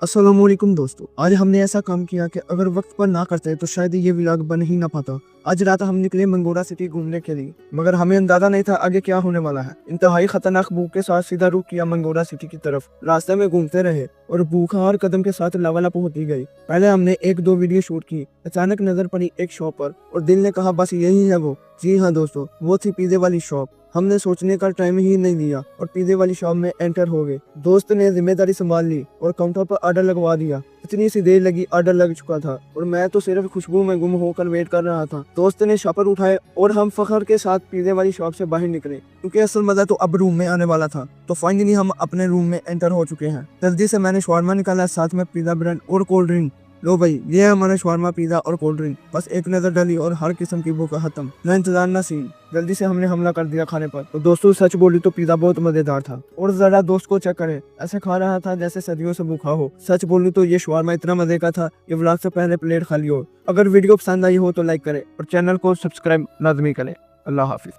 अस्सलामुअलैकुम दोस्तों, आज हमने ऐसा काम किया कि अगर वक्त पर ना करते तो शायद ये व्लॉग बन ही ना पाता। आज रात हम निकले मंगोरा सिटी घूमने के लिए, मगर हमें अंदाजा नहीं था आगे क्या होने वाला है। इंतहाई खतरनाक भूख के साथ सीधा रुख किया मंगोरा सिटी की तरफ। रास्ते में घूमते रहे और भूख हर कदम के साथ लावालाप होती गई। पहले हमने एक दो वीडियो शूट की, अचानक नजर पड़ी एक शॉप पर और दिल ने कहा बस यही है वो। जी हाँ दोस्तों, वो थी पिज़्ज़े वाली शॉप। हमने सोचने का टाइम ही नहीं लिया और पिज़्ज़े वाली शॉप में एंटर हो गए। दोस्त ने जिम्मेदारी संभाल ली और काउंटर पर ऑर्डर लगवा दिया। इतनी सी देर लगी, ऑर्डर लग चुका था और मैं तो सिर्फ खुशबू में गुम होकर वेट कर रहा था। दोस्त ने शॉपर उठाए और हम फखर के साथ पिज़्ज़े वाली शॉप से बाहर निकले, क्योंकि असल मजा तो अब रूम में आने वाला था। तो फाइनली हम अपने रूम में एंटर हो चुके हैं। जल्दी से मैंने शवारमा निकाला, साथ में पिज़्ज़ा ब्रेड और कोल्ड ड्रिंक। लो भाई, ये है हमारा शवारमा, पिज़्ज़ा और कोल्ड ड्रिंक। बस एक नजर डाली और हर किस्म की भूख खत्म, ना इंतजार ना सीन। जल्दी से हमने हमला कर दिया खाने पर। तो दोस्तों सच बोली तो पिज़्ज़ा बहुत मजेदार था और जरा दोस्त को चेक करे, ऐसे खा रहा था जैसे सदियों से भूखा हो। सच बोलूं तो ये शवारमा इतना मजे का था कि व्लॉग से पहले प्लेट खाली हो। अगर वीडियो पसंद आई हो तो लाइक करें और चैनल को सब्सक्राइब लाजमी करें। अल्लाह हाफिज।